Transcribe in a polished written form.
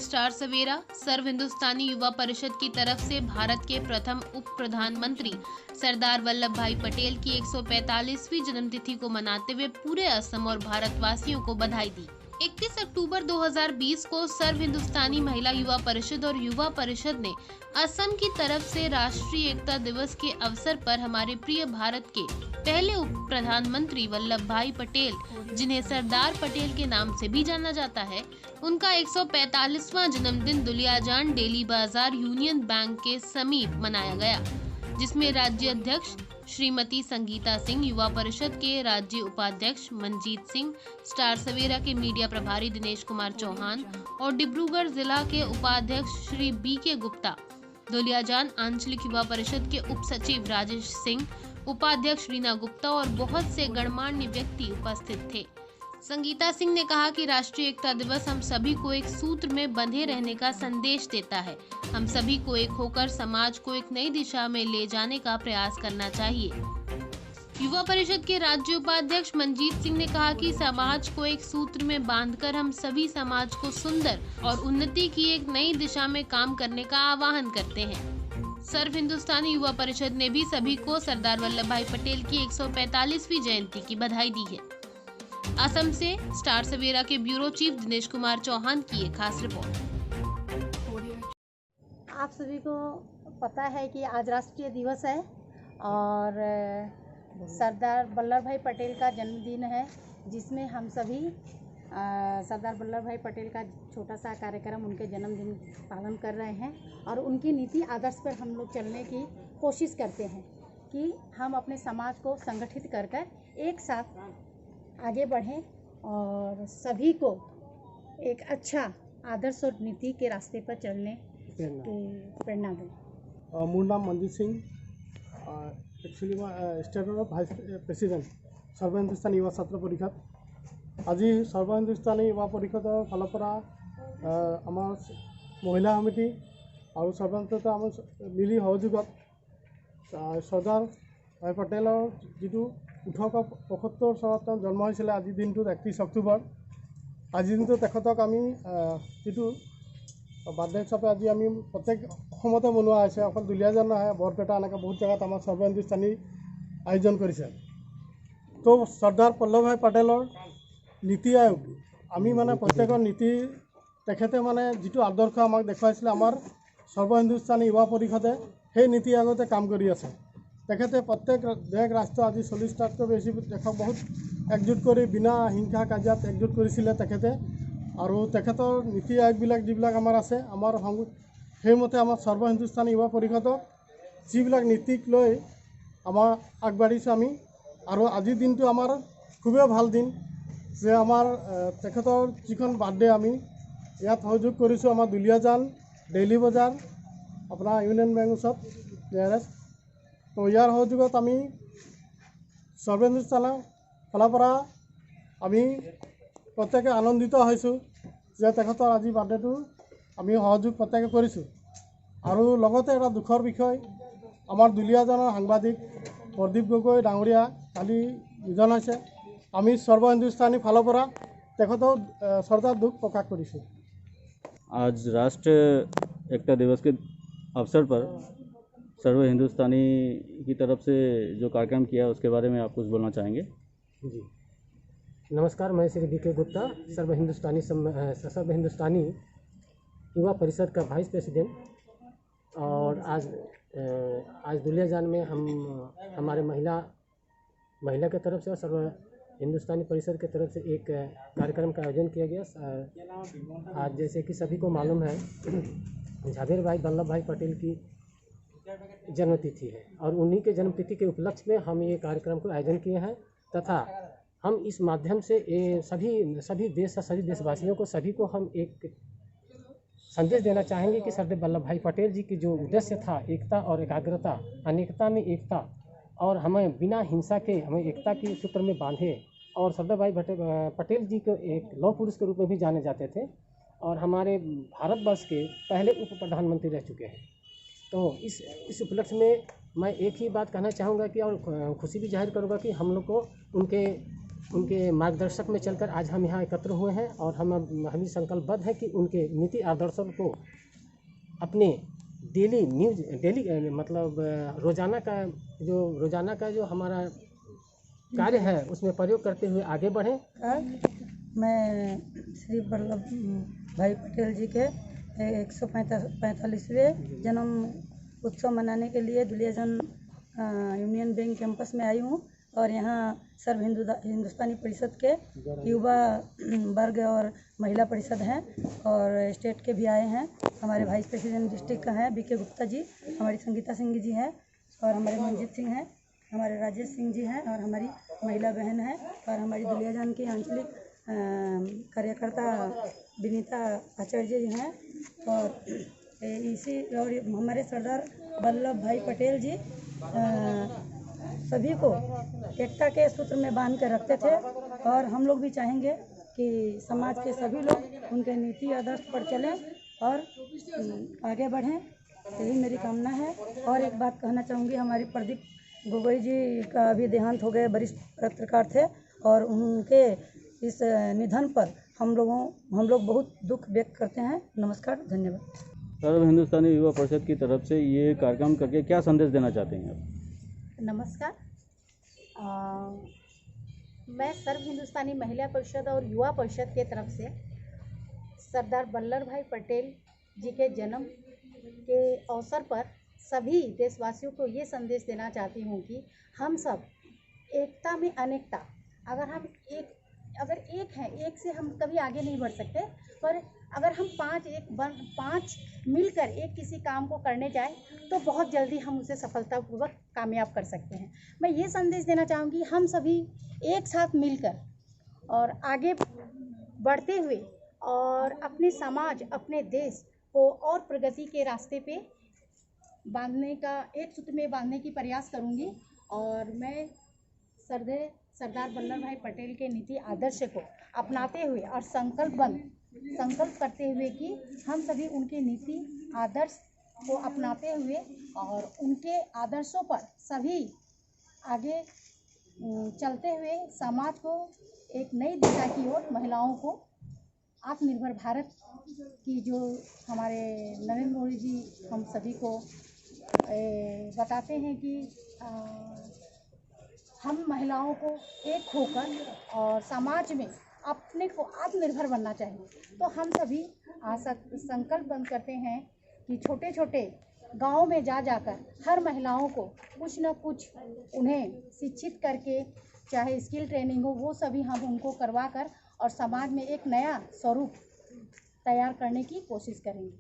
Star सवेरा सर्व हिंदुस्तानी युवा परिषद की तरफ से भारत के प्रथम उप प्रधानमंत्री सरदार वल्लभ भाई पटेल की 145वीं जन्मतिथि को मनाते हुए पूरे असम और भारतवासियों को बधाई दी। 31 अक्टूबर 2020 को सर्व हिंदुस्तानी महिला युवा परिषद और युवा परिषद ने असम की तरफ से राष्ट्रीय एकता दिवस के अवसर पर हमारे प्रिय भारत के पहले उप प्रधानमंत्री वल्लभ भाई पटेल, जिन्हें सरदार पटेल के नाम से भी जाना जाता है, उनका 145वां जन्मदिन दुलियाजान डेली बाजार यूनियन बैंक के समीप मनाया गया, जिसमें राज्य अध्यक्ष श्रीमती संगीता सिंह, युवा परिषद के राज्य उपाध्यक्ष मंजीत सिंह, स्टार सवेरा के मीडिया प्रभारी दिनेश कुमार चौहान और डिब्रूगढ़ जिला के उपाध्यक्ष श्री BK गुप्ता, दुलियाजान आंचलिक युवा परिषद के उप सचिव राजेश सिंह, उपाध्यक्ष रीना गुप्ता और बहुत से गणमान्य व्यक्ति उपस्थित थे। संगीता सिंह ने कहा कि राष्ट्रीय एकता दिवस हम सभी को एक सूत्र में बंधे रहने का संदेश देता है। हम सभी को एक होकर समाज को एक नई दिशा में ले जाने का प्रयास करना चाहिए। युवा परिषद के राज्य उपाध्यक्ष मंजीत सिंह ने कहा कि समाज को एक सूत्र में बांधकर हम सभी समाज को सुंदर और उन्नति की एक नई दिशा में काम करने का आह्वान करते हैं। सर्व हिंदुस्तानी युवा परिषद ने भी सभी को सरदार वल्लभ भाई पटेल की 145वीं जयंती की बधाई दी है। असम से स्टार सवेरा के ब्यूरो चीफ दिनेश कुमार चौहान की एक खास रिपोर्ट। आप सभी को पता है कि आज राष्ट्रीय दिवस है और सरदार वल्लभ भाई पटेल का जन्मदिन है, जिसमें हम सभी सरदार वल्लभ भाई पटेल का छोटा सा कार्यक्रम उनके जन्मदिन पालन कर रहे हैं और उनकी नीति आदर्श पर हम लोग चलने की कोशिश करते हैं कि हम अपने समाज को संगठित कर कर एक साथ आगे बढ़ें और सभी को एक अच्छा आदर्श और नीति के रास्ते पर चलने की प्रेरणा दें। मोर नाम मंजीत सिंह, एक्चुअली मैं स्टेट भाइस प्रेसिडेंट सर्व हिंदुस्तानी युवा छात्र परिषद। आज सर्व हिंदुस्तानी युवा परिषदर फाলৰ পৰা আমাৰ महिला समिति और सर्व आम मिली सहयोगत सरदार भाई पटेलर जी 1875 চনত जन्म হৈছিল। আজি দিনটোত 31 অক্টোবৰ। আজি দিনটো তেখেতক আমি যিটো বাৰ্থডে হিচাপে আজি আমি প্ৰত্যেক অসমতে মনোৱা হৈছে, অকল দুলীয়াজান নহয়, বৰপেটা এনেকৈ বহুত জেগাত আমাৰ সৰ্ব হিন্দুস্তানী আয়োজন কৰিছে। তো চৰ্দাৰ বল্লভ ভাই পটেলৰ নীতি আয়োগ আমি মানে প্ৰত্যেকৰ নীতি তেখেতে মানে যিটো আদৰ্শ আমাক দেখুৱাইছিলে, আমাৰ সৰ্ব হিন্দুস্তানী युवा পৰিষদে সেই নীতি আয়োগতে কাম কৰি আছে। তেখেতে প্ৰত্যেক দেশ ৰাষ্ট্ৰ আজি 40টাতকৈ বেছি দেশক বহুত একজোট কৰি বিনা হিংসা কাজিয়াত একজোট কৰিছিলে তেখেতে। আৰু তেখেতৰ নীতি আয়োগবিলাক যিবিলাক আমাৰ আছে, আমাৰ সেইমতে আমাৰ সৰ্ব হিন্দুস্তানী युवा পৰিষদক যিবিলাক নীতিক লৈ আমাৰ আগবাঢ়িছোঁ আমি। আৰু আজিৰ দিনটো আমাৰ খুবেই ভাল দিন যে আমাৰ তেখেতৰ যিখন বাৰ্থডে আমি ইয়াত সহযোগ কৰিছোঁ আমাৰ দুলীয়াজান ডেইলি বজাৰ আপোনাৰ ইউনিয়ন বেংক ওচৰত নিয়াৰেষ্ট। তো ইয়াৰ সহযোগত আমি সৰ্ব হিন্দুস্তানৰ ফালৰ পৰা আমি প্ৰত্যেকে আনন্দিত হৈছোঁ যে তেখেতৰ আজি বাৰ্থডেটো আমি সহযোগ প্ৰত্যেকে কৰিছোঁ। আৰু লগতে এটা দুখৰ বিষয়, আমাৰ দুলীয়াজানৰ সাংবাদিক প্ৰদীপ গগৈ ডাঙৰীয়া কালি নিধন হৈছে। আমি সৰ্ব হিন্দুস্তানী ফালৰ পৰা তেখেতৰ শ্ৰদ্ধাৰ দুখ প্ৰকাশ কৰিছোঁ। आज राष्ट्रीय एकता दिवस के अवसर पर सर्व हिंदुस्तानी की तरफ से जो कार्यक्रम किया उसके बारे में आप कुछ बोलना चाहेंगे? जी नमस्कार, मैं श्री BK गुप्ता, सर्व हिंदुस्तानी युवा परिषद का वाइस प्रेसिडेंट। और आज दुलियाजान में हम हमारे महिला के तरफ से और सर्व हिंदुस्तानी परिषद के तरफ से एक कार्यक्रम का आयोजन किया गया। आज जैसे कि सभी को मालूम है, झाबेर भाई वल्लभ भाई पटेल की जन्मतिथि है और उन्हीं के जन्मतिथि के उपलक्ष्य में हम ये कार्यक्रम को आयोजन किए हैं तथा हम इस माध्यम से सभी देशवासियों को सभी को हम एक संदेश देना चाहेंगे कि सरदार वल्लभ भाई पटेल जी की जो उद्देश्य था एकता और एकाग्रता, अनेकता में एकता, और हमें बिना हिंसा के हमें एकता के सूत्र में बांधे। और सरदार भाई पटेल जी को एक लौह पुरुष के रूप में भी जाने जाते थे और हमारे भारतवर्ष के पहले उप प्रधानमंत्री रह चुके हैं। तो इस उपलक्ष्य में मैं एक ही बात कहना चाहूँगा कि और खुशी भी जाहिर करूँगा कि हम लोग को उनके उनके मार्गदर्शक में चलकर आज हम यहाँ एकत्र हुए हैं और हम भी संकल्पबद्ध हैं कि उनके नीति आदर्शों को अपने डेली मतलब रोज़ाना का जो हमारा कार्य है उसमें प्रयोग करते हुए आगे बढ़ें। मैं श्री वल्लभ भाई पटेल जी के 145वें जन्म उत्सव मनाने के लिए दुलियाजन यूनियन बैंक कैंपस में आई हूँ और यहाँ सर्व हिंदुस्तानी परिषद के युवा वर्ग और महिला परिषद हैं और स्टेट के भी आए हैं। हमारे वाइस प्रेसिडेंट डिस्ट्रिक्ट का है बीके गुप्ता जी, हमारी संगीता सिंह जी हैं और हमारे मंजीत सिंह हैं, हमारे राजेश सिंह जी हैं और हमारी महिला बहन है और हमारी दुलियाजान की आंचलिक कार्यकर्ता विनीता आचार्य जी हैं और हमारे सरदार वल्लभ भाई पटेल जी सभी को एकता के सूत्र में बांध कर रखते थे और हम लोग भी चाहेंगे कि समाज के सभी लोग उनके नीति आदर्श पर चलें और आगे बढ़ें, यही मेरी कामना है। और एक बात कहना चाहूँगी, हमारी प्रदीप गोगोई जी का भी देहांत हो गए, वरिष्ठ पत्रकार थे और उनके इस निधन पर हम लोग बहुत दुख व्यक्त करते हैं। नमस्कार, धन्यवाद। सर्व हिंदुस्तानी युवा परिषद की तरफ से ये कार्यक्रम करके क्या संदेश देना चाहते हैं आप? नमस्कार, मैं सर्व हिंदुस्तानी महिला परिषद और युवा परिषद के तरफ से सरदार वल्लभ भाई पटेल जी के जन्म के अवसर पर सभी देशवासियों को ये संदेश देना चाहती हूँ कि हम सब एकता में अनेकता, अगर एक हैं, एक से हम कभी आगे नहीं बढ़ सकते, पर अगर हम पाँच मिलकर एक किसी काम को करने जाएं तो बहुत जल्दी हम उसे सफलतापूर्वक कामयाब कर सकते हैं। मैं ये संदेश देना चाहूँगी, हम सभी एक साथ मिलकर और आगे बढ़ते हुए और अपने समाज, अपने देश को और प्रगति के रास्ते पे एक सूत्र में बांधने की प्रयास करूँगी और मैं सरदार वल्लभ भाई पटेल के नीति आदर्श को अपनाते हुए और संकल्प करते हुए कि हम सभी उनके नीति आदर्श को अपनाते हुए और उनके आदर्शों पर सभी आगे चलते हुए समाज को एक नई दिशा की ओर, महिलाओं को आत्मनिर्भर भारत की जो हमारे नरेंद्र मोदी जी हम सभी को बताते हैं कि हम महिलाओं को एक होकर और समाज में अपने को आत्मनिर्भर बनना चाहिए। तो हम सभी संकल्प बंद करते हैं कि छोटे छोटे गाँव में जाकर हर महिलाओं को कुछ न कुछ उन्हें शिक्षित करके, चाहे स्किल ट्रेनिंग हो, वो सभी हम उनको करवा कर और समाज में एक नया स्वरूप तैयार करने की कोशिश करेंगे।